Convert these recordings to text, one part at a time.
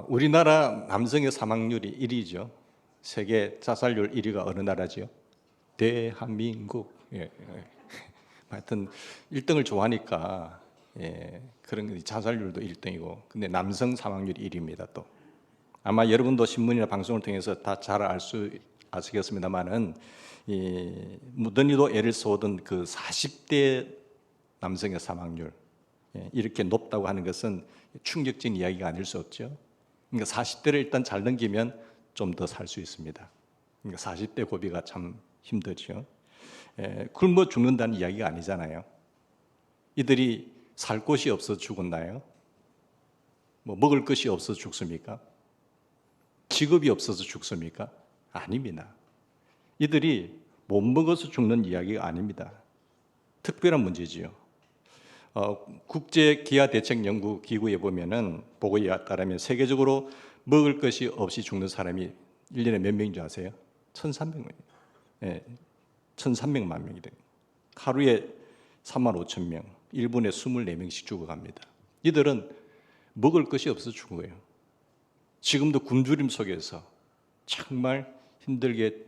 우리나라 남성의 사망률이 1위죠. 세계 자살률 1위가 어느 나라지요? 대한민국. 하여튼 1등을 좋아하니까 그런 자살률도 1등이고, 근데 남성 사망률이 1위입니다. 또 아마 여러분도 신문이나 방송을 통해서 다 잘 아시겠습니다만은 무던히도 애를 쏘던 그 40대 남성의 사망률 이렇게 높다고 하는 것은 충격적인 이야기가 아닐 수 없죠. 그러니까 40대를 일단 잘 넘기면 좀 더 살 수 있습니다. 그러니까 40대 고비가 참 힘들죠. 굶어 죽는다는 이야기가 아니잖아요. 이들이 살 곳이 없어서 죽었나요? 먹을 것이 없어서 죽습니까? 직업이 없어서 죽습니까? 아닙니다. 이들이 못 먹어서 죽는 이야기가 아닙니다. 특별한 문제지요. 국제기아대책연구기구에 보면은 보고에 따르면 세계적으로 먹을 것이 없이 죽는 사람이 1년에 몇 명인 줄 아세요? 1,300명. 1,300만 명이 돼요. 하루에 35,000명, 1분에 24명씩 죽어갑니다. 이들은 먹을 것이 없어서 죽은 거예요. 지금도 굶주림 속에서 정말 힘들게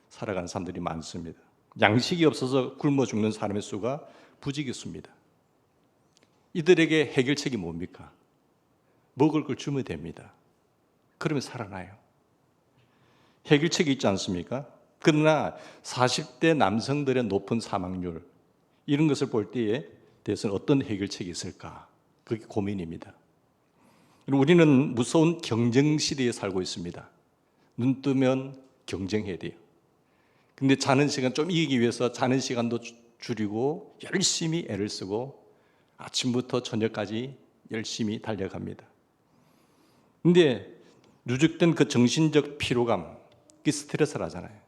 살아가는 사람들이 많습니다. 양식이 없어서 굶어 죽는 사람의 수가 부지기수입니다. 이들에게 해결책이 뭡니까? 먹을 걸 주면 됩니다. 그러면 살아나요. 해결책이 있지 않습니까? 그러나 40대 남성들의 높은 사망률, 이런 것을 볼 때에 대해서는 어떤 해결책이 있을까? 그게 고민입니다. 우리는 무서운 경쟁 시대에 살고 있습니다. 눈 뜨면 경쟁해야 돼요. 근데 자는 시간 좀 이기기 위해서 자는 시간도 줄이고 열심히 애를 쓰고 아침부터 저녁까지 열심히 달려갑니다. 근데 누적된 그 정신적 피로감, 그게 스트레스라잖아요.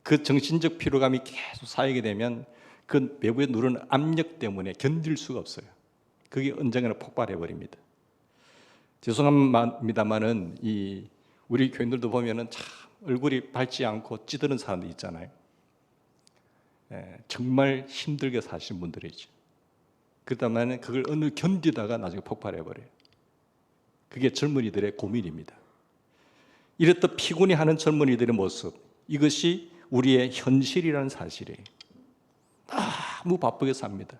그 정신적 피로감이 계속 쌓이게 되면 그 외부에 누르는 압력 때문에 견딜 수가 없어요. 그게 언젠가는 폭발해버립니다. 죄송합니다만은 우리 교인들도 보면은 참 얼굴이 밝지 않고 찌드는 사람들 있잖아요. 정말 힘들게 사시는 분들이죠. 그렇다면 그걸 어느 견디다가 나중에 폭발해버려요. 그게 젊은이들의 고민입니다. 이렇듯 피곤해하는 젊은이들의 모습, 이것이 우리의 현실이라는 사실이에요. 너무 바쁘게 삽니다.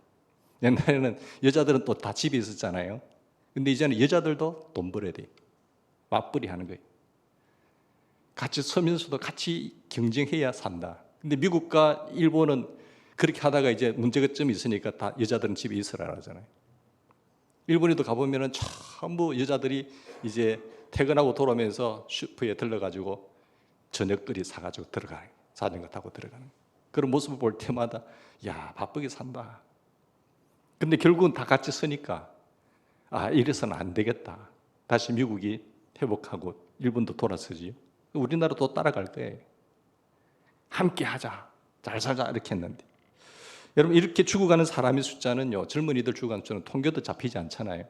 옛날에는 여자들은 또 다 집에 있었잖아요. 근데 이제는 여자들도 돈 벌어야 돼요. 맞벌이 하는 거예요. 같이 서면서도 같이 경쟁해야 산다. 근데 미국과 일본은 그렇게 하다가 이제 문제가 좀 있으니까 다 여자들은 집에 있으라 하잖아요. 일본에도 가보면은 전부 여자들이 이제 퇴근하고 돌아오면서 슈퍼에 들러가지고 저녁거리 사가지고 들어가요. 자전거 타고 들어가는. 그런 모습을 볼 때마다 야, 바쁘게 산다. 근데 결국은 다 같이 서니까 이래서는 안 되겠다. 다시 미국이 회복하고 일본도 돌아서지요. 우리나라도 따라갈 거예요. 함께 하자, 잘 살자 이렇게 했는데 여러분, 이렇게 죽어가는 사람의 숫자는요, 젊은이들 죽어가는 숫자는 통계도 잡히지 않잖아요.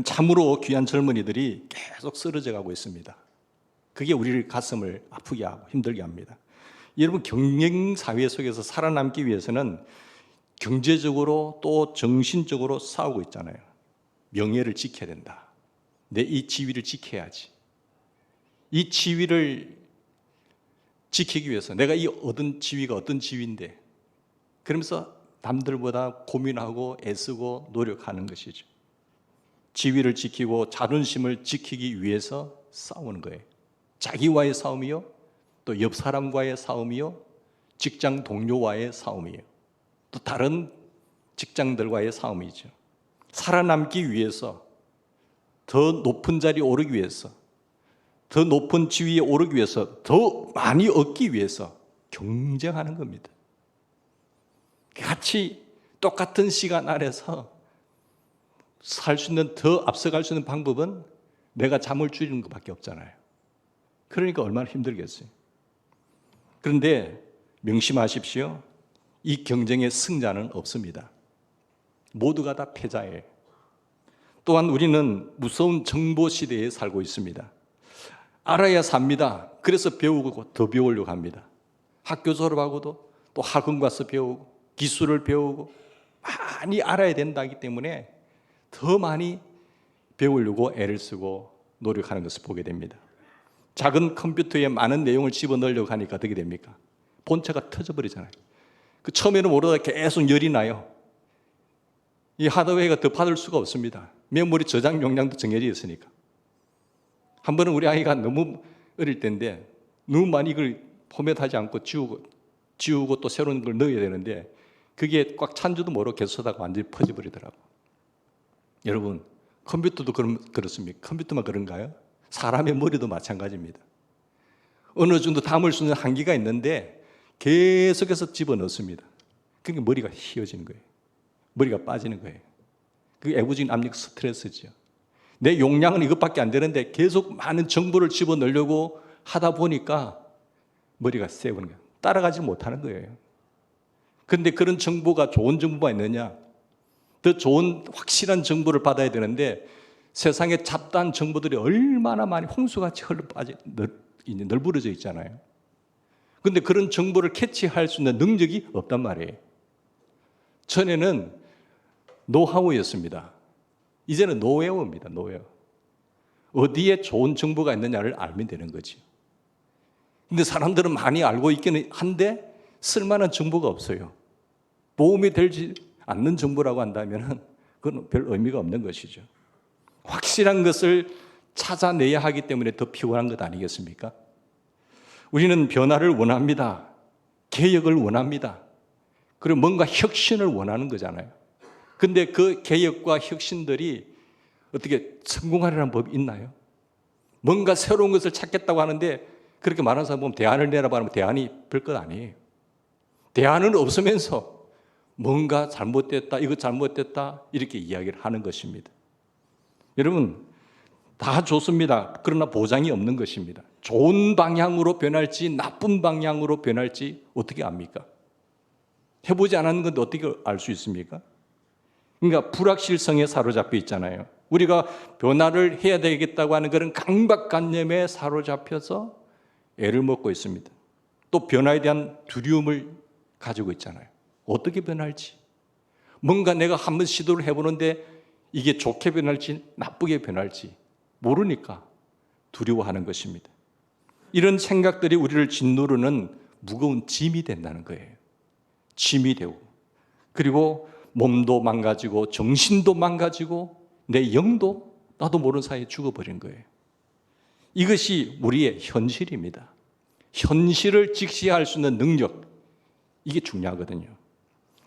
참으로 귀한 젊은이들이 계속 쓰러져 가고 있습니다. 그게 우리를 가슴을 아프게 하고 힘들게 합니다. 여러분, 경쟁사회 속에서 살아남기 위해서는 경제적으로 또 정신적으로 싸우고 있잖아요. 명예를 지켜야 된다. 내 이 지위를 지켜야지. 이 지위를 지키기 위해서 내가 이 얻은 지위가 어떤 지위인데, 그러면서 남들보다 고민하고 애쓰고 노력하는 것이죠. 지위를 지키고 자존심을 지키기 위해서 싸우는 거예요. 자기와의 싸움이요, 또 옆 사람과의 싸움이요, 직장 동료와의 싸움이에요. 또 다른 직장들과의 싸움이죠. 살아남기 위해서, 더 높은 자리에 오르기 위해서, 더 높은 지위에 오르기 위해서, 더 많이 얻기 위해서 경쟁하는 겁니다. 같이 똑같은 시간 안에서 살 수 있는, 더 앞서갈 수 있는 방법은 내가 잠을 줄이는 것밖에 없잖아요. 그러니까 얼마나 힘들겠어요. 그런데 명심하십시오. 이 경쟁의 승자는 없습니다. 모두가 다 패자예요. 또한 우리는 무서운 정보 시대에 살고 있습니다. 알아야 삽니다. 그래서 배우고 더 배우려고 합니다. 학교 졸업하고도 또 학원 가서 배우고 기술을 배우고 많이 알아야 된다기 때문에 더 많이 배우려고 애를 쓰고 노력하는 것을 보게 됩니다. 작은 컴퓨터에 많은 내용을 집어넣으려고 하니까 어떻게 됩니까? 본체가 터져버리잖아요. 그 처음에는 모르다가 계속 열이 나요. 이 하드웨어가 더 받을 수가 없습니다. 메모리 저장 용량도 정해져 있으니까. 한 번은 우리 아이가 너무 어릴 때인데 너무 많이 이걸 포맷하지 않고 지우고 또 새로운 걸 넣어야 되는데 그게 꽉 찬 줄도 모르고 계속 쓰다가 완전히 퍼져버리더라고. 여러분, 컴퓨터도 그렇습니까? 컴퓨터만 그런가요? 사람의 머리도 마찬가지입니다. 어느 정도 담을 수 있는 한계가 있는데 계속해서 집어넣습니다. 그러니까 머리가 휘어지는 거예요. 머리가 빠지는 거예요. 그게 애부적인 압력 스트레스죠. 내 용량은 이것밖에 안 되는데 계속 많은 정보를 집어넣으려고 하다 보니까 머리가 세우는 거예요. 따라가지 못하는 거예요. 그런데 그런 정보가 좋은 정보가 있느냐? 더 좋은 확실한 정보를 받아야 되는데 세상에 잡다한 정보들이 얼마나 많이 홍수같이 널브러져 있잖아요. 그런데 그런 정보를 캐치할 수 있는 능력이 없단 말이에요. 전에는 노하우였습니다. 이제는 노웨어입니다. 노웨어. 어디에 좋은 정보가 있느냐를 알면 되는 거죠. 근데 사람들은 많이 알고 있기는 한데 쓸만한 정보가 없어요. 도움이 되지 않는 정보라고 한다면 그건 별 의미가 없는 것이죠. 확실한 것을 찾아내야 하기 때문에 더 피곤한 것 아니겠습니까? 우리는 변화를 원합니다. 개혁을 원합니다. 그리고 뭔가 혁신을 원하는 거잖아요. 근데 그 개혁과 혁신들이 어떻게 성공하려는 법이 있나요? 뭔가 새로운 것을 찾겠다고 하는데 그렇게 말하는 사람 보면 대안을 내라고 하면 대안이 별것 아니에요. 대안은 없으면서 뭔가 잘못됐다, 이거 잘못됐다 이렇게 이야기를 하는 것입니다. 여러분, 다 좋습니다. 그러나 보장이 없는 것입니다. 좋은 방향으로 변할지 나쁜 방향으로 변할지 어떻게 압니까? 해보지 않았는 건데 어떻게 알 수 있습니까? 그러니까 불확실성에 사로잡혀 있잖아요. 우리가 변화를 해야 되겠다고 하는 그런 강박관념에 사로잡혀서 애를 먹고 있습니다. 또 변화에 대한 두려움을 가지고 있잖아요. 어떻게 변할지. 뭔가 내가 한번 시도를 해보는데 이게 좋게 변할지 나쁘게 변할지 모르니까 두려워하는 것입니다. 이런 생각들이 우리를 짓누르는 무거운 짐이 된다는 거예요. 짐이 되고 그리고 몸도 망가지고 정신도 망가지고 내 영도 나도 모르는 사이에 죽어버린 거예요. 이것이 우리의 현실입니다. 현실을 직시할 수 있는 능력, 이게 중요하거든요.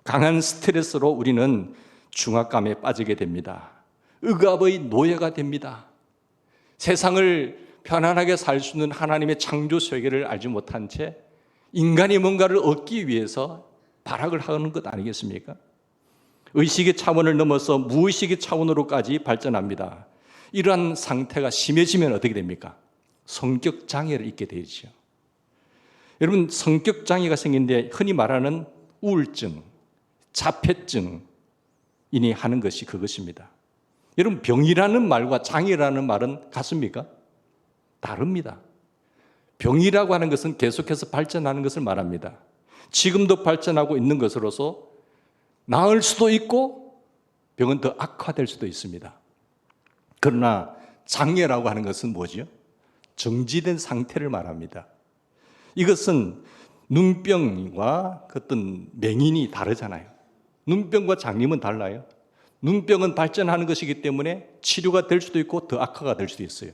강한 스트레스로 우리는 중압감에 빠지게 됩니다. 억압의 노예가 됩니다. 세상을 편안하게 살 수 있는 하나님의 창조 세계를 알지 못한 채 인간이 뭔가를 얻기 위해서 발악을 하는 것 아니겠습니까? 의식의 차원을 넘어서 무의식의 차원으로까지 발전합니다. 이러한 상태가 심해지면 어떻게 됩니까? 성격 장애를 입게 되죠. 여러분, 성격 장애가 생기는데 흔히 말하는 우울증, 자폐증인이 하는 것이 그것입니다. 여러분, 병이라는 말과 장애라는 말은 같습니까? 다릅니다. 병이라고 하는 것은 계속해서 발전하는 것을 말합니다. 지금도 발전하고 있는 것으로서 나을 수도 있고 병은 더 악화될 수도 있습니다. 그러나 장애라고 하는 것은 뭐죠? 정지된 상태를 말합니다. 이것은 눈병과 어떤 맹인이 다르잖아요. 눈병과 장님은 달라요. 눈병은 발전하는 것이기 때문에 치료가 될 수도 있고 더 악화가 될 수도 있어요.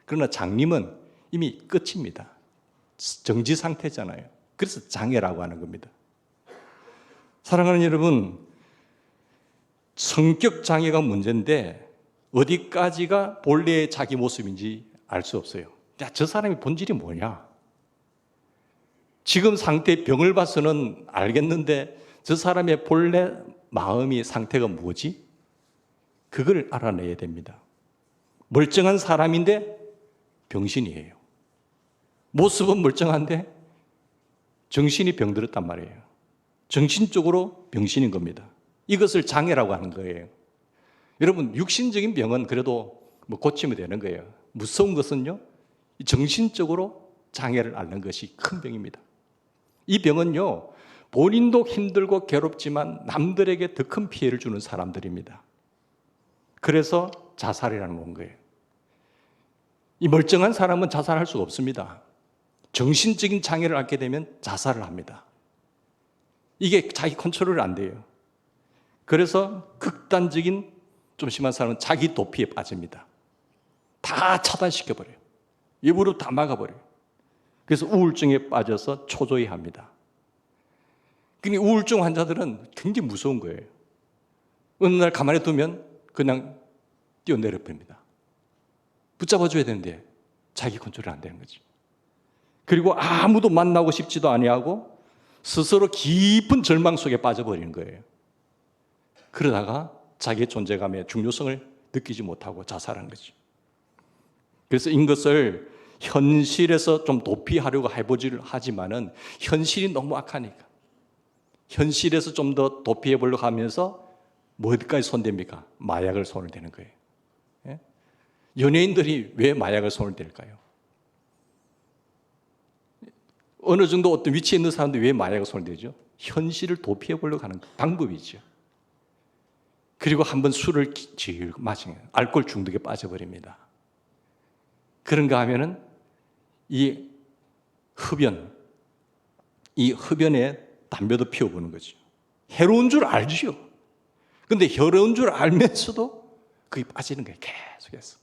그러나 장님은 이미 끝입니다. 정지 상태잖아요. 그래서 장애라고 하는 겁니다. 사랑하는 여러분, 성격 장애가 문제인데 어디까지가 본래의 자기 모습인지 알 수 없어요. 야, 저 사람의 본질이 뭐냐? 지금 상태의 병을 봐서는 알겠는데 저 사람의 본래 마음의 상태가 뭐지? 그걸 알아내야 됩니다. 멀쩡한 사람인데 병신이에요. 모습은 멀쩡한데 정신이 병들었단 말이에요. 정신적으로 병신인 겁니다. 이것을 장애라고 하는 거예요. 여러분, 육신적인 병은 그래도 고치면 되는 거예요. 무서운 것은요, 정신적으로 장애를 앓는 것이 큰 병입니다. 이 병은요, 본인도 힘들고 괴롭지만 남들에게 더 큰 피해를 주는 사람들입니다. 그래서 자살이라는 건 거예요. 이 멀쩡한 사람은 자살할 수가 없습니다. 정신적인 장애를 앓게 되면 자살을 합니다. 이게 자기 컨트롤이 안 돼요. 그래서 극단적인 좀 심한 사람은 자기 도피에 빠집니다. 다 차단시켜버려요. 입으로 다 막아버려요. 그래서 우울증에 빠져서 초조해합니다. 그러니까 우울증 환자들은 굉장히 무서운 거예요. 어느 날 가만히 두면 그냥 뛰어내려 버립니다. 붙잡아줘야 되는데 자기 컨트롤이 안 되는 거죠. 그리고 아무도 만나고 싶지도 아니하고 스스로 깊은 절망 속에 빠져버리는 거예요. 그러다가 자기의 존재감의 중요성을 느끼지 못하고 자살하는 거죠. 그래서 이것을 현실에서 좀 도피하려고 해보지를 하지만은 현실이 너무 악하니까 현실에서 좀 더 도피해 보려고 하면서 뭐까지 손댑니까? 마약을 손을 대는 거예요. 예? 연예인들이 왜 마약을 손을 댈까요? 어느 정도 어떤 위치에 있는 사람들이 왜 마약을 손을 대죠? 현실을 도피해 보려고 하는 방법이죠. 그리고 한번 술을 질질 마시면 알코올 중독에 빠져버립니다. 그런가 하면은 이 흡연에 담배도 피워보는 거죠. 해로운 줄 알죠. 근데 해로운 줄 알면서도 그게 빠지는 거예요. 계속해서.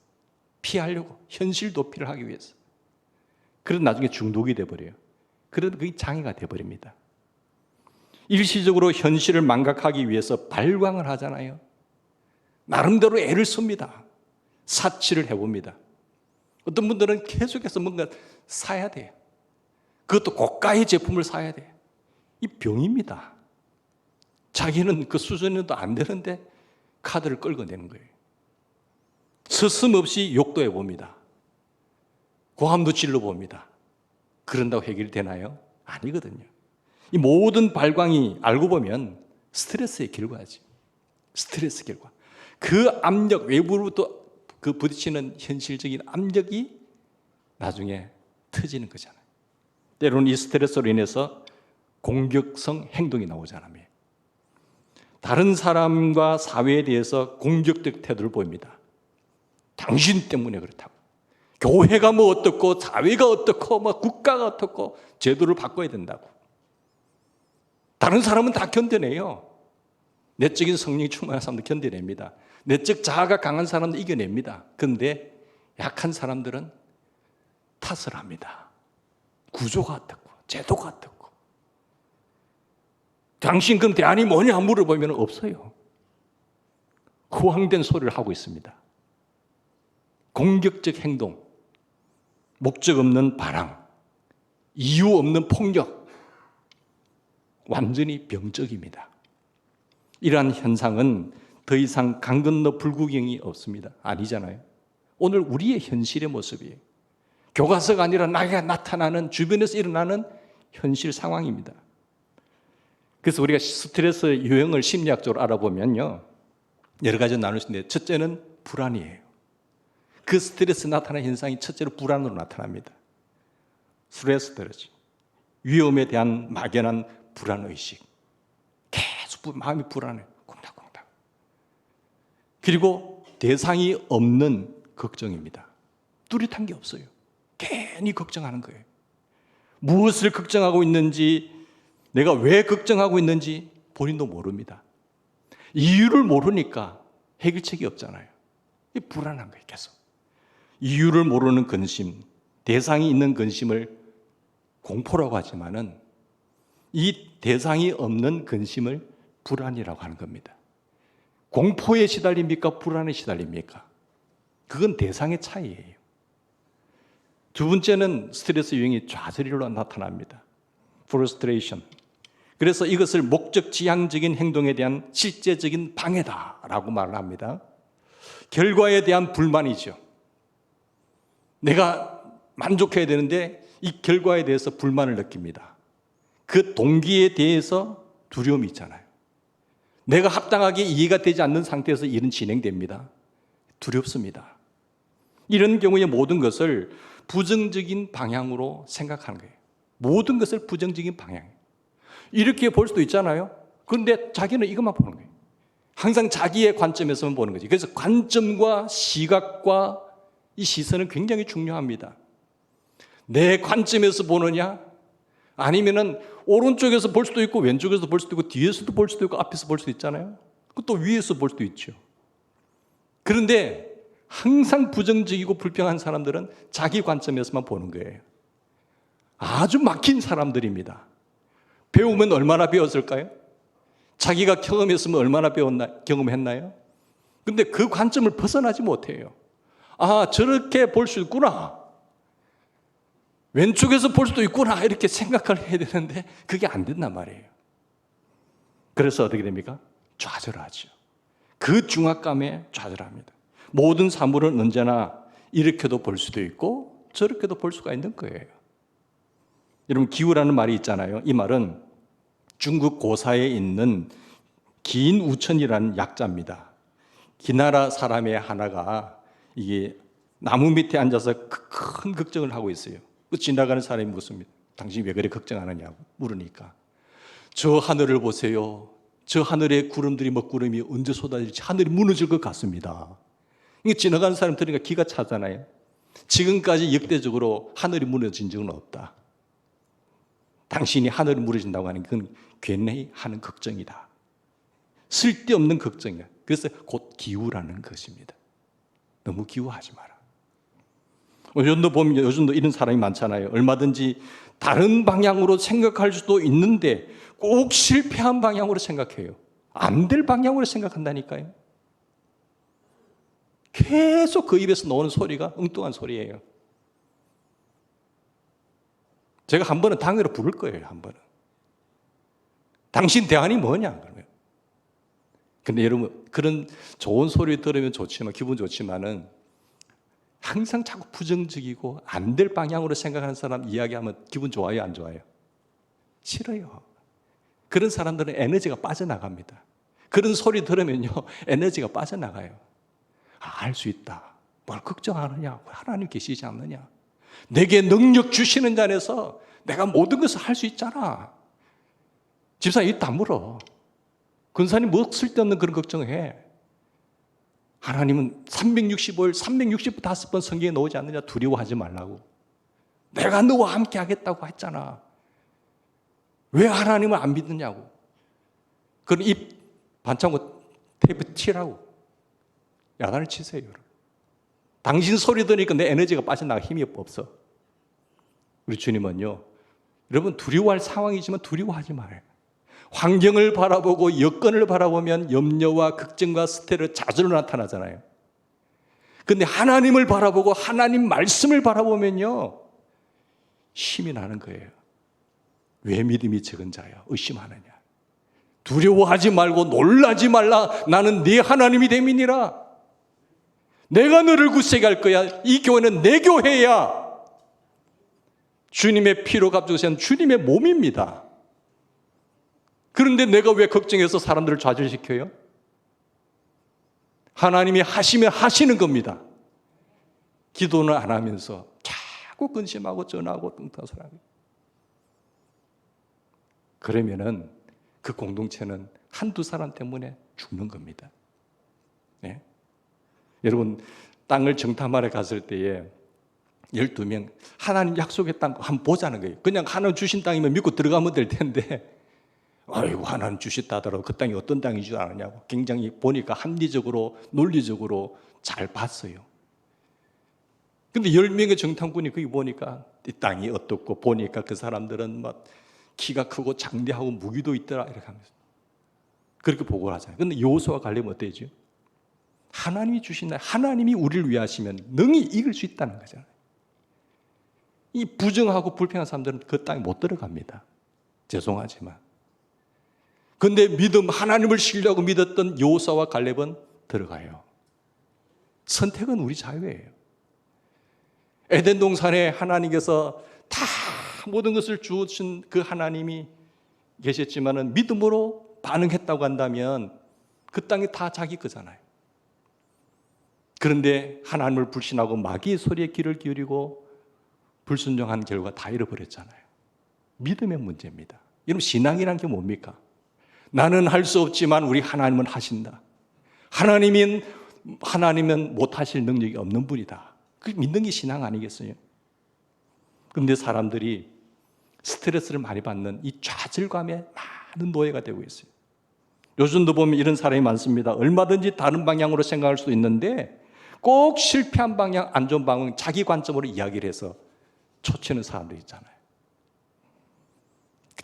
피하려고. 현실 도피를 하기 위해서. 그래서 나중에 중독이 돼버려요. 그래도 그게 장애가 돼버립니다. 일시적으로 현실을 망각하기 위해서 발광을 하잖아요. 나름대로 애를 씁니다. 사치를 해봅니다. 어떤 분들은 계속해서 뭔가 사야 돼요. 그것도 고가의 제품을 사야 돼요. 이 병입니다. 자기는 그 수준에도 안 되는데 카드를 끌고 내는 거예요. 서슴없이 욕도 해봅니다. 고함도 질러봅니다. 그런다고 해결이 되나요? 아니거든요. 이 모든 발광이 알고 보면 스트레스의 결과지. 스트레스 결과. 그 압력, 외부로부터 그 부딪히는 현실적인 압력이 나중에 터지는 거잖아요. 때로는 이 스트레스로 인해서 공격성 행동이 나오잖아요. 다른 사람과 사회에 대해서 공격적 태도를 보입니다. 당신 때문에 그렇다고. 교회가 뭐 어떻고 사회가 어떻고 뭐 국가가 어떻고 제도를 바꿔야 된다고. 다른 사람은 다 견뎌내요. 내적인 성령이 충만한 사람도 견뎌냅니다. 내적 자아가 강한 사람도 이겨냅니다. 그런데 약한 사람들은 탓을 합니다. 구조가 어떻고 제도가 어떻고. 당신 그럼 대안이 뭐냐 물어보면 없어요. 허황된 소리를 하고 있습니다. 공격적 행동, 목적 없는 반항, 이유 없는 폭력, 완전히 병적입니다. 이러한 현상은 더 이상 강 건너 불구경이 없습니다. 아니잖아요. 오늘 우리의 현실의 모습이에요. 교과서가 아니라 나에게 나타나는 주변에서 일어나는 현실 상황입니다. 그래서 우리가 스트레스 유형을 심리학적으로 알아보면요, 여러 가지 나눌 수 있는데 첫째는 불안이에요. 그 스트레스 나타나는 현상이 첫째로 불안으로 나타납니다. 스트레스, 위험에 대한 막연한 불안의식. 계속 마음이 불안해요. 콩닥콩닥. 그리고 대상이 없는 걱정입니다. 뚜렷한 게 없어요. 괜히 걱정하는 거예요. 무엇을 걱정하고 있는지, 내가 왜 걱정하고 있는지 본인도 모릅니다. 이유를 모르니까 해결책이 없잖아요. 불안한 거예요, 계속. 이유를 모르는 근심, 대상이 있는 근심을 공포라고 하지만은 이 대상이 없는 근심을 불안이라고 하는 겁니다. 공포에 시달립니까? 불안에 시달립니까? 그건 대상의 차이예요. 두 번째는 스트레스 유형이 좌절로 나타납니다. frustration. 그래서 이것을 목적 지향적인 행동에 대한 실제적인 방해다라고 말을 합니다. 결과에 대한 불만이죠. 내가 만족해야 되는데 이 결과에 대해서 불만을 느낍니다. 그 동기에 대해서 두려움이 있잖아요. 내가 합당하게 이해가 되지 않는 상태에서 일은 진행됩니다. 두렵습니다. 이런 경우에 모든 것을 부정적인 방향으로 생각하는 거예요. 모든 것을 부정적인 방향. 이렇게 볼 수도 있잖아요. 그런데 자기는 이것만 보는 거예요. 항상 자기의 관점에서만 보는 거지. 그래서 관점과 시각과 이 시선은 굉장히 중요합니다. 내 관점에서 보느냐, 아니면은 오른쪽에서 볼 수도 있고 왼쪽에서 볼 수도 있고 뒤에서도 볼 수도 있고 앞에서 볼 수도 있잖아요. 또 위에서 볼 수도 있죠. 그런데 항상 부정적이고 불평한 사람들은 자기 관점에서만 보는 거예요. 아주 막힌 사람들입니다. 배우면 얼마나 배웠을까요? 자기가 경험했으면 얼마나 경험했나요? 근데 그 관점을 벗어나지 못해요. 아, 저렇게 볼 수 있구나. 왼쪽에서 볼 수도 있구나. 이렇게 생각을 해야 되는데 그게 안 된단 말이에요. 그래서 어떻게 됩니까? 좌절하죠. 그 중압감에 좌절합니다. 모든 사물은 언제나 이렇게도 볼 수도 있고 저렇게도 볼 수가 있는 거예요. 여러분, 기우라는 말이 있잖아요. 이 말은 중국 고사에 있는 긴 우천이라는 약자입니다. 기나라 사람의 하나가 이게 나무 밑에 앉아서 큰 걱정을 하고 있어요. 지나가는 사람이 묻습니다. 당신이 왜 그래 걱정하느냐고 물으니까, 저 하늘을 보세요. 저 하늘의 구름들이 먹구름이 언제 쏟아질지 하늘이 무너질 것 같습니다. 이게 지나가는 사람 들으니까 기가 차잖아요. 지금까지 역대적으로 하늘이 무너진 적은 없다. 당신이 하늘이 무너진다고 하는 건 괜히 하는 걱정이다. 쓸데없는 걱정이야. 그래서 곧 기우라는 것입니다. 너무 기우하지 마라. 요즘도 보면 요즘도 이런 사람이 많잖아요. 얼마든지 다른 방향으로 생각할 수도 있는데 꼭 실패한 방향으로 생각해요. 안 될 방향으로 생각한다니까요. 계속 그 입에서 나오는 소리가 엉뚱한 소리예요. 제가 한 번은 당회로 부를 거예요. 한 번은. 당신 대안이 뭐냐? 그러면. 근데 여러분, 그런 좋은 소리 들으면 좋지만, 기분 좋지만은 항상 자꾸 부정적이고 안 될 방향으로 생각하는 사람 이야기하면 기분 좋아요, 안 좋아요? 싫어요. 그런 사람들은 에너지가 빠져나갑니다. 그런 소리 들으면요, 에너지가 빠져나가요. 알 수 있다. 뭘 걱정하느냐? 하나님 계시지 않느냐? 내게 능력 주시는 자에서 내가 모든 것을 할 수 있잖아. 집사님 입 다물어. 근사님 뭐 쓸데없는 그런 걱정해. 하나님은 365일 365번 성경에 나오지 않느냐? 두려워하지 말라고. 내가 너와 함께 하겠다고 했잖아. 왜 하나님을 안 믿느냐고. 그럼 입 반창고 테이프 치라고. 야단을 치세요. 여러분. 당신 소리 들으니까 내 에너지가 빠져나가 힘이 없어. 우리 주님은요, 여러분 두려워할 상황이지만 두려워하지 말아요. 환경을 바라보고 여건을 바라보면 염려와 걱정과 스트레스 자주로 나타나잖아요. 그런데 하나님을 바라보고 하나님 말씀을 바라보면요, 힘이 나는 거예요. 왜 믿음이 적은 자야? 의심하느냐? 두려워하지 말고 놀라지 말라. 나는 네 하나님이 됨이니라. 내가 너를 굳세게 할 거야. 이 교회는 내 교회야. 주님의 피로 값주신 주님의 몸입니다. 그런데 내가 왜 걱정해서 사람들을 좌절시켜요? 하나님이 하시면 하시는 겁니다. 기도는 안 하면서 자꾸 근심하고 전하고 뚱뚱한 소리 하고. 그러면은 그 공동체는 한두 사람 때문에 죽는 겁니다. 네? 여러분, 땅을 정탐하러 갔을 때에 12명 하나님 약속의 땅 한번 보자는 거예요. 그냥 하나님 주신 땅이면 믿고 들어가면 될 텐데, 아이고 하나님 주셨다 하더라도 그 땅이 어떤 땅인 줄 아느냐고 굉장히 보니까 합리적으로 논리적으로 잘 봤어요. 근데 10명의 정탐꾼이 거기 보니까 이 땅이 어떻고, 보니까 그 사람들은 막 키가 크고 장대하고 무기도 있더라 이렇게 하면서 그렇게 보고를 하잖아요. 근데 여호수아와 갈렙은 어때죠? 하나님이 주신 날, 하나님이 우리를 위하시면 능히 이길 수 있다는 거잖아요. 이 부정하고 불평한 사람들은 그 땅에 못 들어갑니다. 죄송하지만. 그런데 믿음, 하나님을 신뢰하고 믿었던 여호수아와 갈렙은 들어가요. 선택은 우리 자유예요. 에덴 동산에 하나님께서 다 모든 것을 주신 그 하나님이 계셨지만은 믿음으로 반응했다고 한다면 그 땅이 다 자기 거잖아요. 그런데 하나님을 불신하고 마귀의 소리에 귀를 기울이고 불순종한 결과 다 잃어버렸잖아요. 믿음의 문제입니다. 여러분, 신앙이란 게 뭡니까? 나는 할 수 없지만 우리 하나님은 하신다. 하나님은 못하실 능력이 없는 분이다. 그 믿는 게 신앙 아니겠어요? 그런데 사람들이 스트레스를 많이 받는 이 좌절감에 많은 노예가 되고 있어요. 요즘도 보면 이런 사람이 많습니다. 얼마든지 다른 방향으로 생각할 수도 있는데 꼭 실패한 방향, 안 좋은 방향, 자기 관점으로 이야기를 해서 초치는 사람들 있잖아요.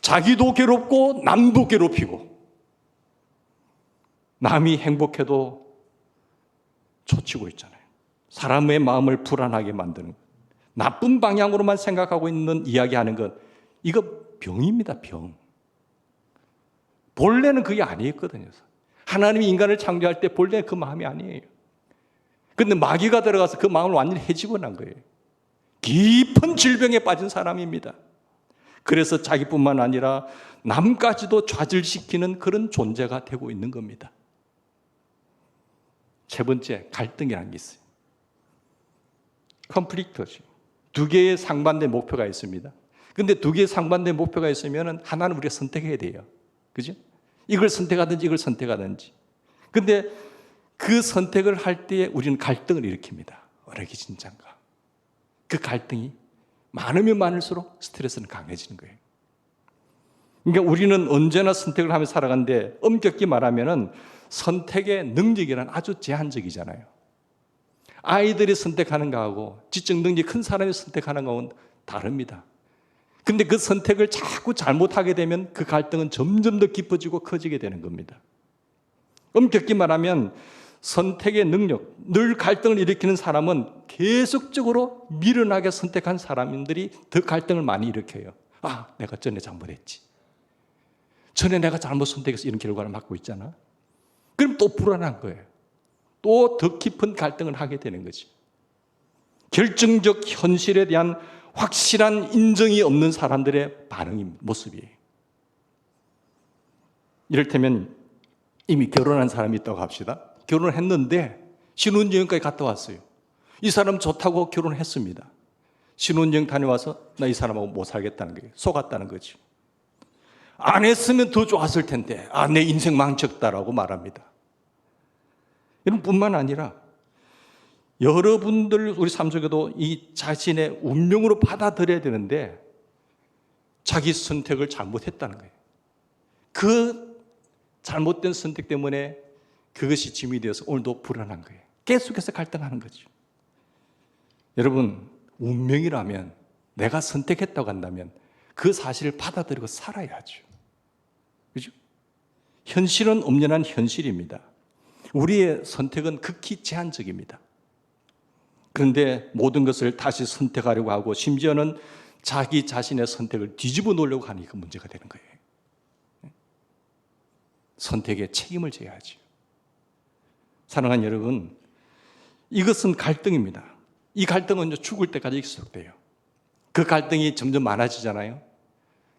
자기도 괴롭고 남도 괴롭히고 남이 행복해도 초치고 있잖아요. 사람의 마음을 불안하게 만드는 것. 나쁜 방향으로만 생각하고 있는 이야기하는 것, 이거 병입니다. 병. 본래는 그게 아니었거든요. 하나님이 인간을 창조할 때 본래 그 마음이 아니에요. 그런데 마귀가 들어가서 그 마음을 완전히 해치고 난 거예요. 깊은 질병에 빠진 사람입니다. 그래서 자기뿐만 아니라 남까지도 좌절시키는 그런 존재가 되고 있는 겁니다. 세 번째, 갈등이라는 게 있어요. 컨플릭트죠. 두 개의 상반된 목표가 있습니다. 그런데 두 개의 상반된 목표가 있으면 하나는 우리가 선택해야 돼요. 그죠? 이걸 선택하든지 이걸 선택하든지. 그런데 그 선택을 할 때 우리는 갈등을 일으킵니다. 어레기진장과. 그 갈등이 많으면 많을수록 스트레스는 강해지는 거예요. 그러니까 우리는 언제나 선택을 하며 살아가는데 엄격히 말하면 선택의 능력이란 아주 제한적이잖아요. 아이들이 선택하는 거하고 지적 능력이 큰 사람이 선택하는 거하고는 다릅니다. 근데 그 선택을 자꾸 잘못하게 되면 그 갈등은 점점 더 깊어지고 커지게 되는 겁니다. 엄격히 말하면 선택의 능력, 늘 갈등을 일으키는 사람은 계속적으로 미련하게 선택한 사람들이 더 갈등을 많이 일으켜요. 아, 내가 전에 잘못했지. 전에 내가 잘못 선택해서 이런 결과를 맞고 있잖아. 그럼 또 불안한 거예요. 또 더 깊은 갈등을 하게 되는 거지. 결정적 현실에 대한 확실한 인정이 없는 사람들의 반응입니다. 모습이에요. 이를테면 이미 결혼한 사람이 있다고 합시다. 결혼을 했는데 신혼여행까지 갔다 왔어요. 이 사람 좋다고 결혼을 했습니다. 신혼여행 다녀와서 나 이 사람하고 못 살겠다는 거예요. 속았다는 거죠. 안 했으면 더 좋았을 텐데 내 인생 망쳤다라고 말합니다. 이런 뿐만 아니라 여러분들 우리 삶 속에도 이 자신의 운명으로 받아들여야 되는데 자기 선택을 잘못했다는 거예요. 그 잘못된 선택 때문에 그것이 짐이 되어서 오늘도 불안한 거예요. 계속해서 갈등하는 거죠. 여러분, 운명이라면 내가 선택했다고 한다면 그 사실을 받아들이고 살아야죠. 그죠? 현실은 엄연한 현실입니다. 우리의 선택은 극히 제한적입니다. 그런데 모든 것을 다시 선택하려고 하고 심지어는 자기 자신의 선택을 뒤집어 놓으려고 하니 그 문제가 되는 거예요. 선택에 책임을 져야죠. 사랑하는 여러분, 이것은 갈등입니다. 이 갈등은 죽을 때까지 계속돼요. 그 갈등이 점점 많아지잖아요.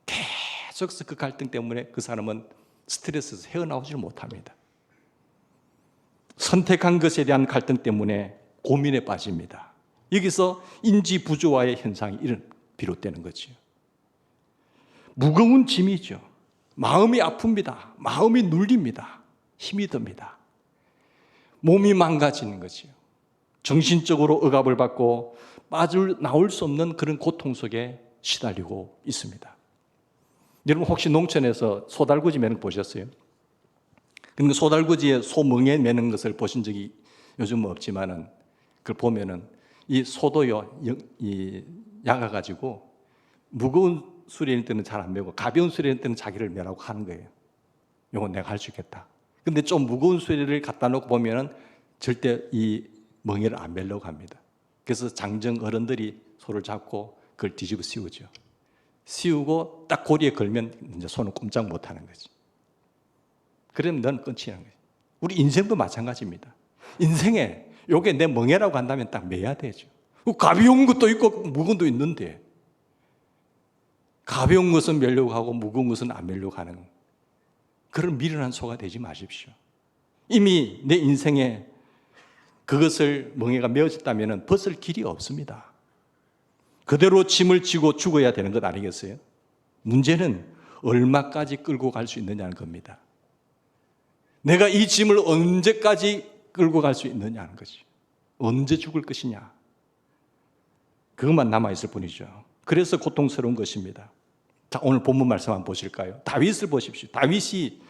계속해서 그 갈등 때문에 그 사람은 스트레스에서 헤어나오지를 못합니다. 선택한 것에 대한 갈등 때문에 고민에 빠집니다. 여기서 인지부조화의 현상이 비롯되는 거죠. 무거운 짐이죠. 마음이 아픕니다. 마음이 눌립니다. 힘이 듭니다. 몸이 망가지는 거죠. 정신적으로 억압을 받고 빠져나올 수 없는 그런 고통 속에 시달리고 있습니다. 여러분 혹시 농촌에서 소달구지 매는 거 보셨어요? 그러니까 소달구지에 소멍에 매는 것을 보신 적이 요즘은 없지만은 그걸 보면은 이 소도요 약아가지고 무거운 수레일 때는 잘 안 매고 가벼운 수레일 때는 자기를 매라고 하는 거예요. 이건 내가 할 수 있겠다. 근데 좀 무거운 수레를 갖다 놓고 보면은 절대 이 멍에를 안 매려고 합니다. 그래서 장정 어른들이 소를 잡고 그걸 뒤집어 씌우죠. 씌우고 딱 고리에 걸면 이제 손은 꼼짝 못 하는 거지. 그러면 넌 끝이라는 거예요. 우리 인생도 마찬가지입니다. 인생에 요게 내 멍에라고 한다면 딱 매야 되죠. 가벼운 것도 있고 무거운 것도 있는데 가벼운 것은 매려고 하고 무거운 것은 안 매려고 하는 그런 미련한 소가 되지 마십시오. 이미 내 인생에 그것을 멍에가 메어졌다면 벗을 길이 없습니다. 그대로 짐을 지고 죽어야 되는 것 아니겠어요? 문제는 얼마까지 끌고 갈 수 있느냐는 겁니다. 내가 이 짐을 언제까지 끌고 갈 수 있느냐는 거지. 언제 죽을 것이냐. 그것만 남아있을 뿐이죠. 그래서 고통스러운 것입니다. 자, 오늘 본문 말씀 한번 보실까요? 다윗을 보십시오. 다윗이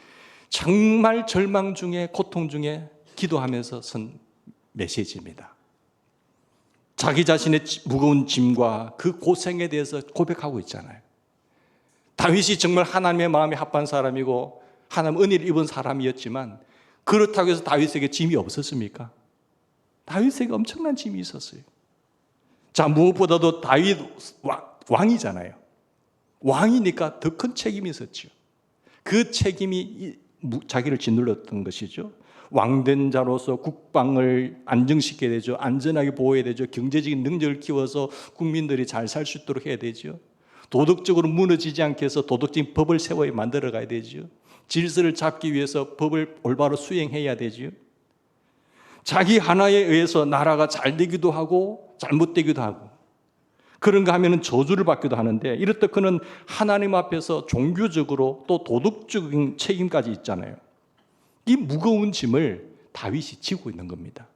정말 절망 중에, 고통 중에 기도하면서 쓴 메시지입니다. 자기 자신의 무거운 짐과 그 고생에 대해서 고백하고 있잖아요. 다윗이 정말 하나님의 마음에 합한 사람이고 하나님 은혜를 입은 사람이었지만 그렇다고 해서 다윗에게 짐이 없었습니까? 다윗에게 엄청난 짐이 있었어요. 자, 무엇보다도 다윗 왕이잖아요. 왕이니까 더 큰 책임이 있었죠. 그 책임이 자기를 짓눌렀던 것이죠. 왕된 자로서 국방을 안정시켜야 되죠. 안전하게 보호해야 되죠. 경제적인 능력을 키워서 국민들이 잘 살 수 있도록 해야 되죠. 도덕적으로 무너지지 않게 해서 도덕적인 법을 세워야 만들어 가야 되죠. 질서를 잡기 위해서 법을 올바로 수행해야 되죠. 자기 하나에 의해서 나라가 잘 되기도 하고 잘못되기도 하고 그런가 하면 저주를 받기도 하는데 이렇듯 그는 하나님 앞에서 종교적으로 또 도덕적인 책임까지 있잖아요. 이 무거운 짐을 다윗이 지고 있는 겁니다.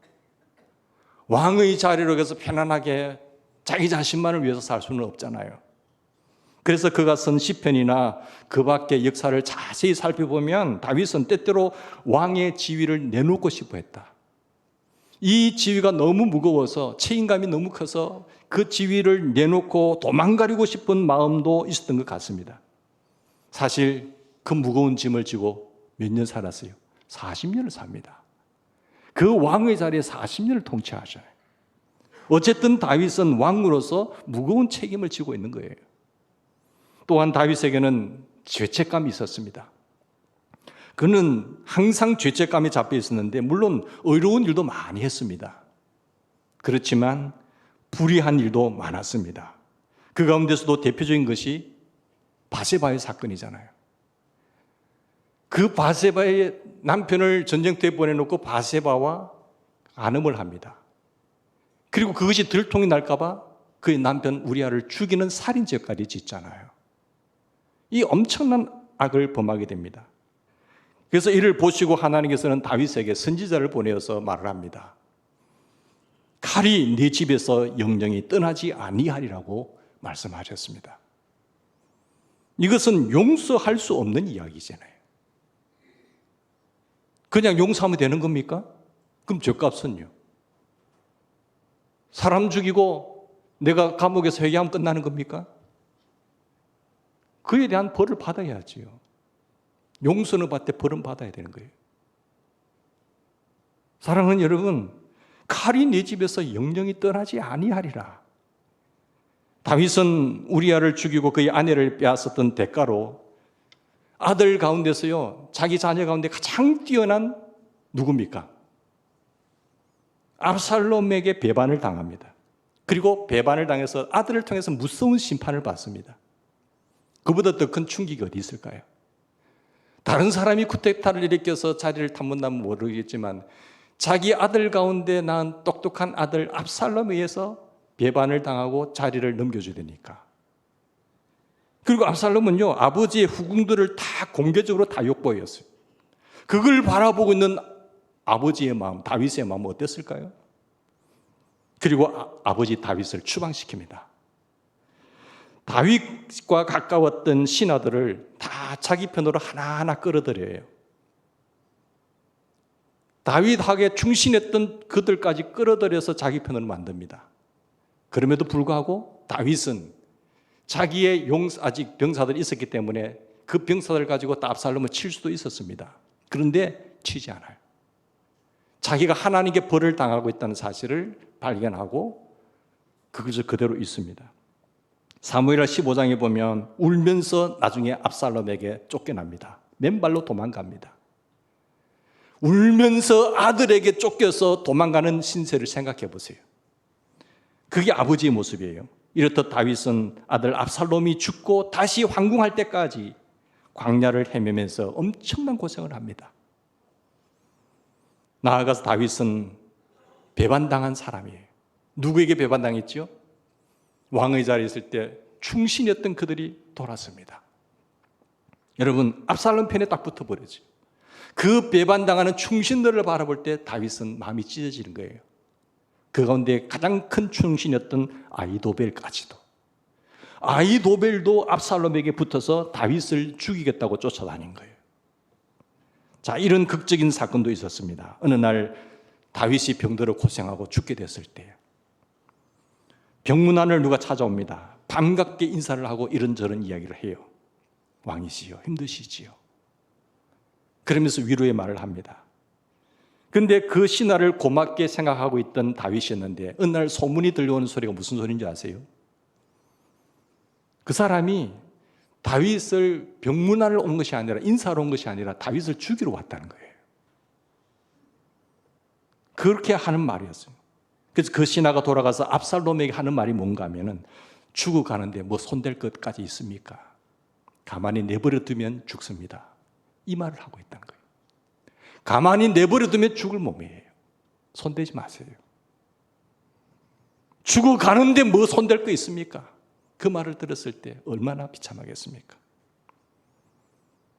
왕의 자리로 가서 편안하게 자기 자신만을 위해서 살 수는 없잖아요. 그래서 그가 쓴 시편이나 그 밖의 역사를 자세히 살펴보면 다윗은 때때로 왕의 지위를 내놓고 싶어 했다. 이 지위가 너무 무거워서 책임감이 너무 커서 그 지위를 내놓고 도망가려고 싶은 마음도 있었던 것 같습니다. 사실 그 무거운 짐을 지고 몇 년 살았어요? 40년을 삽니다. 그 왕의 자리에 40년을 통치하셔요. 어쨌든 다윗은 왕으로서 무거운 책임을 지고 있는 거예요. 또한 다윗에게는 죄책감이 있었습니다. 그는 항상 죄책감이 잡혀 있었는데 물론 의로운 일도 많이 했습니다. 그렇지만 불의한 일도 많았습니다. 그 가운데서도 대표적인 것이 바세바의 사건이잖아요. 그 바세바의 남편을 전쟁터에 보내놓고 바세바와 간음을 합니다. 그리고 그것이 들통이 날까 봐 그의 남편 우리아를 죽이는 살인죄까지 짓잖아요. 이 엄청난 악을 범하게 됩니다. 그래서 이를 보시고 하나님께서는 다윗에게 선지자를 보내어서 말을 합니다. 칼이 네 집에서 영영이 떠나지 아니하리라고 말씀하셨습니다. 이것은 용서할 수 없는 이야기잖아요. 그냥 용서하면 되는 겁니까? 그럼 죗값은요? 사람 죽이고 내가 감옥에서 회개하면 끝나는 겁니까? 그에 대한 벌을 받아야지요. 용서는 받되 벌은 받아야 되는 거예요. 사랑하는 여러분, 칼이 네 집에서 영영이 떠나지 아니하리라. 다윗은 우리아를 죽이고 그의 아내를 빼앗았던 대가로 아들 가운데서요, 자기 자녀 가운데 가장 뛰어난 누굽니까? 압살롬에게 배반을 당합니다. 그리고 배반을 당해서 아들을 통해서 무서운 심판을 받습니다. 그보다 더 큰 충격이 어디 있을까요? 다른 사람이 쿠데타를 일으켜서 자리를 탐문하면 모르겠지만 자기 아들 가운데 낳은 똑똑한 아들 압살롬에 의해서 배반을 당하고 자리를 넘겨줘야 되니까. 그리고 압살롬은요, 아버지의 후궁들을 다 공개적으로 다 욕보였어요. 그걸 바라보고 있는 아버지의 마음, 다윗의 마음은 어땠을까요? 그리고 아버지 다윗을 추방시킵니다. 다윗과 가까웠던 신하들을 다 자기 편으로 하나하나 끌어들여요. 다윗에게 충신했던 그들까지 끌어들여서 자기 편으로 만듭니다. 그럼에도 불구하고 다윗은 자기의 아직 병사들이 있었기 때문에 그 병사들을 가지고 압살롬을 칠 수도 있었습니다. 그런데 치지 않아요. 자기가 하나님께 벌을 당하고 있다는 사실을 발견하고 그것을 그대로 있습니다. 사무엘하 15장에 보면 울면서 나중에 압살롬에게 쫓겨납니다. 맨발로 도망갑니다. 울면서 아들에게 쫓겨서 도망가는 신세를 생각해 보세요. 그게 아버지의 모습이에요. 이렇듯 다윗은 아들 압살롬이 죽고 다시 황궁할 때까지 광야를 헤매면서 엄청난 고생을 합니다. 나아가서 다윗은 배반당한 사람이에요. 누구에게 배반당했죠? 왕의 자리에 있을 때 충신이었던 그들이 돌았습니다. 여러분, 압살롬 편에 딱 붙어버리죠. 그 배반당하는 충신들을 바라볼 때 다윗은 마음이 찢어지는 거예요. 그 가운데 가장 큰 충신이었던 아히도벨까지도. 아히도벨도 압살롬에게 붙어서 다윗을 죽이겠다고 쫓아다닌 거예요. 자, 이런 극적인 사건도 있었습니다. 어느 날 다윗이 병들어 고생하고 죽게 됐을 때 병문안을 누가 찾아옵니다. 반갑게 인사를 하고 이런저런 이야기를 해요. 왕이시여, 힘드시지요. 그러면서 위로의 말을 합니다. 그런데 그 신하를 고맙게 생각하고 있던 다윗이었는데 어느 날 소문이 들려오는 소리가 무슨 소리인지 아세요? 그 사람이 다윗을 병문안을 온 것이 아니라 인사로 온 것이 아니라 다윗을 죽이러 왔다는 거예요. 그렇게 하는 말이었어요. 그래서 그 신하가 돌아가서 압살롬에게 하는 말이 뭔가 하면은 죽어가는데 뭐 손댈 것까지 있습니까? 가만히 내버려 두면 죽습니다. 이 말을 하고 있다는 거예요. 가만히 내버려 두면 죽을 몸이에요. 손대지 마세요. 죽어가는데 뭐 손댈 거 있습니까? 그 말을 들었을 때 얼마나 비참하겠습니까?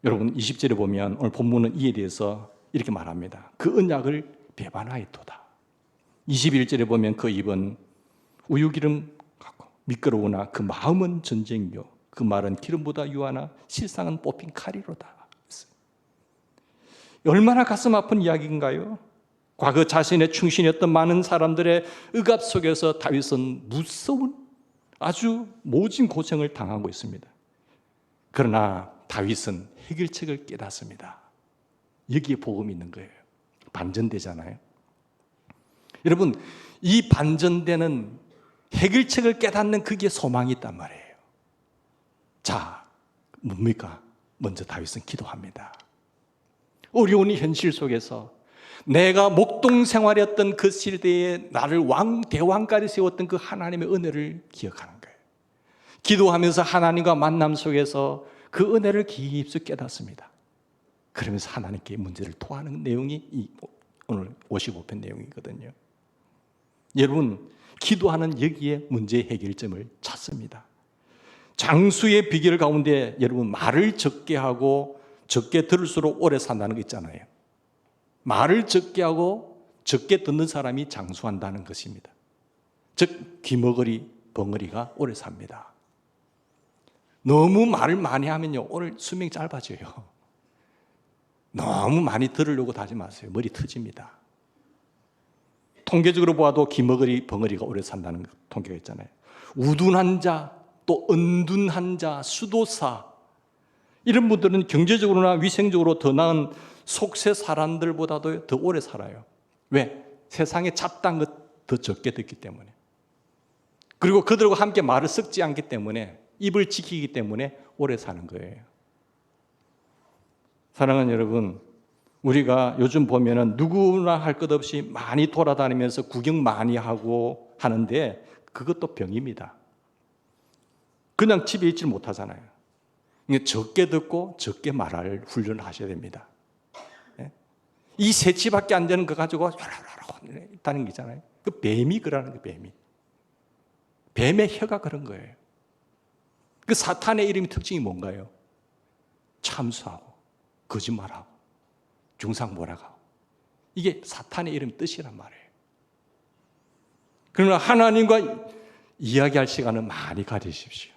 여러분 20절에 보면 오늘 본문은 이에 대해서 이렇게 말합니다. 그 언약을 배반하였도다. 21절에 보면 그 입은 우유기름 같고 미끄러우나 그 마음은 전쟁이요 그 말은 기름보다 유하나 실상은 뽑힌 칼이로다. 얼마나 가슴 아픈 이야기인가요? 과거 자신의 충신이었던 많은 사람들의 억압 속에서 다윗은 무서운 아주 모진 고생을 당하고 있습니다. 그러나 다윗은 해결책을 깨닫습니다. 여기에 복음이 있는 거예요. 반전되잖아요. 여러분, 이 반전되는 해결책을 깨닫는 그게 소망이 있단 말이에요. 자, 뭡니까? 먼저 다윗은 기도합니다. 어려운 현실 속에서 내가 목동 생활이었던 그 시대에 나를 대왕까지 세웠던 그 하나님의 은혜를 기억하는 거예요. 기도하면서 하나님과 만남 속에서 그 은혜를 깊이 깨닫습니다. 그러면서 하나님께 문제를 토하는 내용이 오늘 55편 내용이거든요. 여러분, 기도하는 여기에 문제 해결점을 찾습니다. 장수의 비결 가운데 여러분 말을 적게 하고 적게 들을수록 오래 산다는 거 있잖아요. 말을 적게 하고 적게 듣는 사람이 장수한다는 것입니다. 즉 귀머거리, 벙어리가 오래 삽니다. 너무 말을 많이 하면요 오늘 수명이 짧아져요. 너무 많이 들으려고 하지 마세요. 머리 터집니다. 통계적으로 보아도 귀머거리, 벙어리가 오래 산다는 통계가 있잖아요. 우둔한 자, 또 은둔한 자, 수도사 이런 분들은 경제적으로나 위생적으로 더 나은 속세 사람들보다도 더 오래 살아요. 왜? 세상에 잡다한 것 더 적게 듣기 때문에. 그리고 그들과 함께 말을 섞지 않기 때문에 입을 지키기 때문에 오래 사는 거예요. 사랑하는 여러분, 우리가 요즘 보면은 누구나 할 것 없이 많이 돌아다니면서 구경 많이 하고 하는데 그것도 병입니다. 그냥 집에 있지 못하잖아요. 적게 듣고 적게 말할 훈련을 하셔야 됩니다. 이 세치밖에 안 되는 거 가지고 있다는 게 있잖아요. 그 뱀이 그러는 거예요. 뱀의 혀가 그런 거예요. 그 사탄의 이름이 특징이 뭔가요? 참수하고 거짓말하고 중상모략하고 이게 사탄의 이름 뜻이란 말이에요. 그러나 하나님과 이야기할 시간은 많이 가지십시오.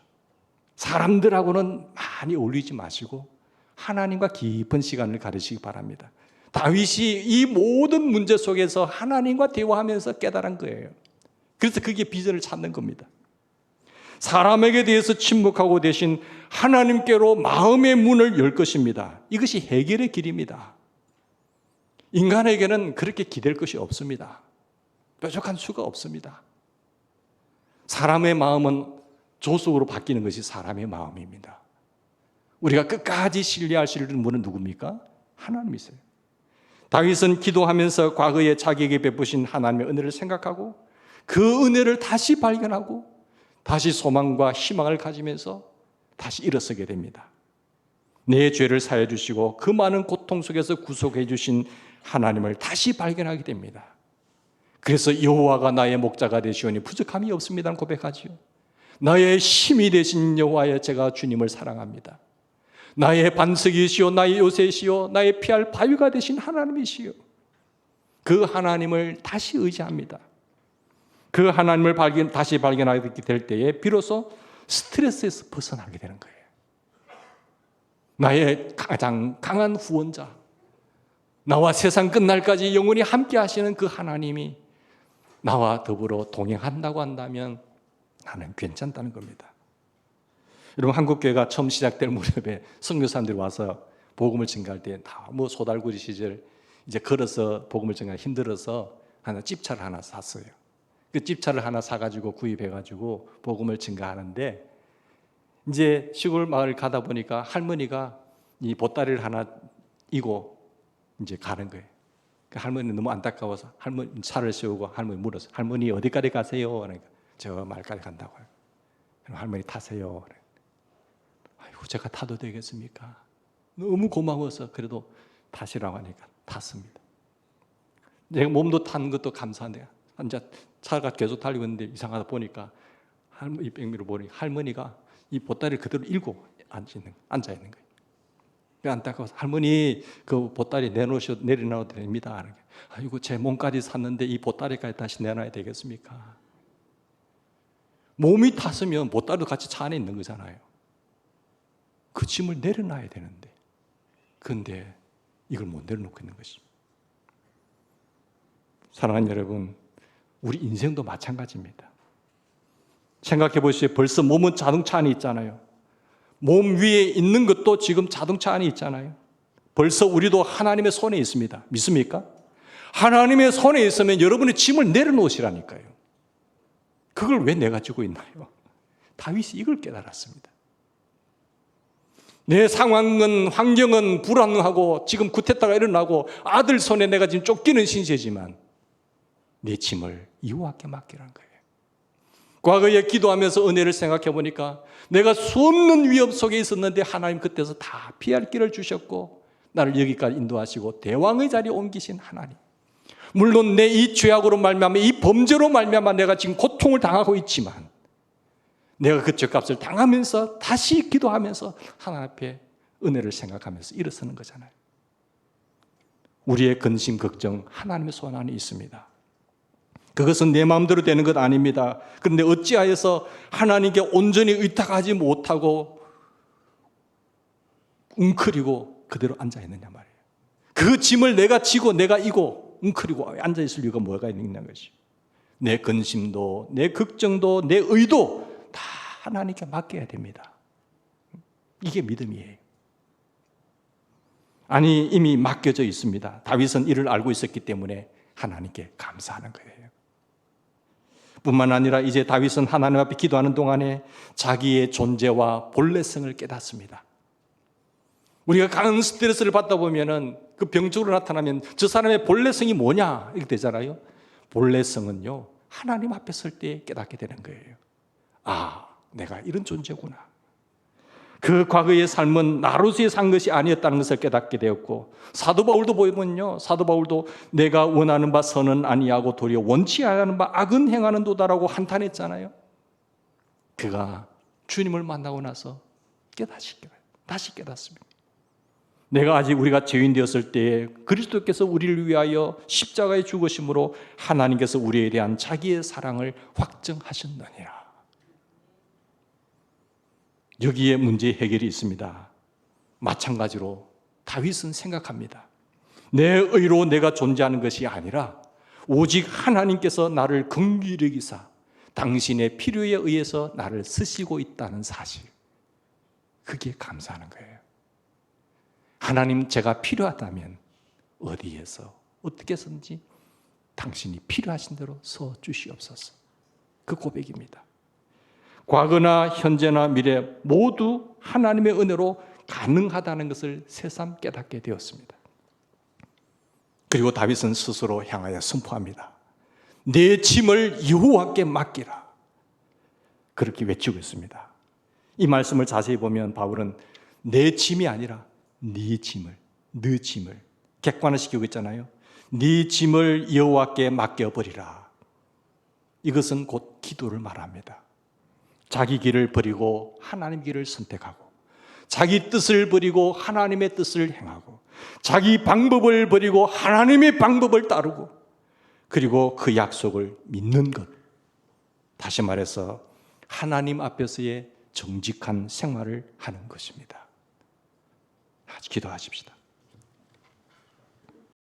사람들하고는 많이 어울리지 마시고 하나님과 깊은 시간을 가지시기 바랍니다. 다윗이 이 모든 문제 속에서 하나님과 대화하면서 깨달은 거예요. 그래서 그게 비전을 찾는 겁니다. 사람에게 대해서 침묵하고 대신 하나님께로 마음의 문을 열 것입니다. 이것이 해결의 길입니다. 인간에게는 그렇게 기댈 것이 없습니다. 뾰족한 수가 없습니다. 사람의 마음은 조속으로 바뀌는 것이 사람의 마음입니다. 우리가 끝까지 신뢰할 수 있는 분은 누굽니까? 하나님이세요. 다윗은 기도하면서 과거에 자기에게 베푸신 하나님의 은혜를 생각하고 그 은혜를 다시 발견하고 다시 소망과 희망을 가지면서 다시 일어서게 됩니다. 내 죄를 사해 주시고 그 많은 고통 속에서 구속해 주신 하나님을 다시 발견하게 됩니다. 그래서 여호와가 나의 목자가 되시오니 부족함이 없습니다는 고백하지요. 나의 힘이 되신 여호와여, 제가 주님을 사랑합니다. 나의 반석이시오, 나의 요새시오, 나의 피할 바위가 되신 하나님이시오. 그 하나님을 다시 의지합니다. 그 하나님을 다시 발견하게 될 때에 비로소 스트레스에서 벗어나게 되는 거예요. 나의 가장 강한 후원자, 나와 세상 끝날까지 영원히 함께 하시는 그 하나님이 나와 더불어 동행한다고 한다면 나는 괜찮다는 겁니다. 여러분, 한국교회가 처음 시작될 무렵에 선교사님들이 와서 복음을 증가할 때 다 소달구리 시절 이제 걸어서 복음을 증가하기 힘들어서 집차를 하나 샀어요. 그 집차를 하나 사가지고 구입해가지고 복음을 증가하는데, 이제 시골 마을 가다 보니까 할머니가 이 보따리를 하나 이고 이제 가는 거예요. 그 할머니 너무 안타까워서 할머니 차를 세우고 할머니 물었어요. 할머니 어디까지 가세요? 그러니까 저 마을까지 간다고요. 그럼 할머니 타세요. 아이고, 제가 타도 되겠습니까? 너무 고마워서 그래도 타시라고 하니까 탔습니다. 내가 몸도 탄 것도 감사한데 이제 차가 계속 달리고 있는데 이상하다 보니까 할머니 백미를 보니 할머니가 이 보따리를 그대로 일고 앉아 있는 거예요. 안타까워서 할머니 그 보따리 내려놔도 됩니다. 아이고, 제 몸까지 샀는데 이 보따리까지 다시 내놔야 되겠습니까? 몸이 탔으면 보따리도 같이 차 안에 있는 거잖아요. 그 짐을 내려놔야 되는데, 그런데 이걸 못 내려놓고 있는 것입니다. 사랑하는 여러분, 우리 인생도 마찬가지입니다. 생각해 보시죠. 벌써 몸은 자동차 안에 있잖아요. 몸 위에 있는 것도 지금 자동차 안에 있잖아요. 벌써 우리도 하나님의 손에 있습니다. 믿습니까? 하나님의 손에 있으면 여러분의 짐을 내려놓으시라니까요. 그걸 왜 내가 지고 있나요? 다윗이 이걸 깨달았습니다. 내 상황은, 환경은 불안하고 지금 구태타가 일어나고 아들 손에 내가 지금 쫓기는 신세지만 내 짐을 여호와께 맡기라는 거예요. 과거에 기도하면서 은혜를 생각해 보니까 내가 수없는 위협 속에 있었는데 하나님 그때서 다 피할 길을 주셨고 나를 여기까지 인도하시고 대왕의 자리에 옮기신 하나님. 물론 내 이 죄악으로 말미암아, 이 범죄로 말미암아 내가 지금 고통을 당하고 있지만 내가 그 죄값을 당하면서 다시 기도하면서 하나님 앞에 은혜를 생각하면서 일어서는 거잖아요. 우리의 근심, 걱정 하나님의 손 안에 있습니다. 그것은 내 마음대로 되는 것 아닙니다. 그런데 어찌하여서 하나님께 온전히 의탁하지 못하고 웅크리고 그대로 앉아있느냐 말이에요. 그 짐을 내가 지고 내가 이고 웅크리고 앉아있을 이유가 뭐가 있느냐 것이죠. 내 근심도 내 걱정도 내 의도 다 하나님께 맡겨야 됩니다. 이게 믿음이에요. 아니, 이미 맡겨져 있습니다. 다윗은 이를 알고 있었기 때문에 하나님께 감사하는 거예요. 뿐만 아니라 이제 다윗은 하나님 앞에 기도하는 동안에 자기의 존재와 본래성을 깨닫습니다. 우리가 강한 스트레스를 받다 보면은 그 병적으로 나타나면 저 사람의 본래성이 뭐냐 이렇게 되잖아요. 본래성은요, 하나님 앞에 설 때 깨닫게 되는 거예요. 아, 내가 이런 존재구나. 그 과거의 삶은 나로서의 산 것이 아니었다는 것을 깨닫게 되었고, 사도 바울도 보면요, 사도 바울도 내가 원하는 바 선은 아니하고 도리어 원치 않는 바 악은 행하는 도다라고 한탄했잖아요. 그가 주님을 만나고 나서 다시 깨닫습니다. 내가 아직 우리가 죄인 되었을 때에 그리스도께서 우리를 위하여 십자가에 죽으심으로 하나님께서 우리에 대한 자기의 사랑을 확증하셨느니라. 여기에 문제의 해결이 있습니다. 마찬가지로 다윗은 생각합니다. 내 의로 내가 존재하는 것이 아니라 오직 하나님께서 나를 긍휼히 여기사 당신의 필요에 의해서 나를 쓰시고 있다는 사실, 그게 감사하는 거예요. 하나님, 제가 필요하다면 어디에서 어떻게든지 당신이 필요하신 대로 서 주시옵소서. 그 고백입니다. 과거나 현재나 미래 모두 하나님의 은혜로 가능하다는 것을 새삼 깨닫게 되었습니다. 그리고 다윗은 스스로 향하여 선포합니다. 내 짐을 여호와께 맡기라. 그렇게 외치고 있습니다. 이 말씀을 자세히 보면 바울은 내 짐이 아니라 네 짐을 객관화시키고 있잖아요. 네 짐을 여호와께 맡겨버리라. 이것은 곧 기도를 말합니다. 자기 길을 버리고 하나님 길을 선택하고 자기 뜻을 버리고 하나님의 뜻을 행하고 자기 방법을 버리고 하나님의 방법을 따르고 그리고 그 약속을 믿는 것. 다시 말해서 하나님 앞에서의 정직한 생활을 하는 것입니다. 기도하십시다.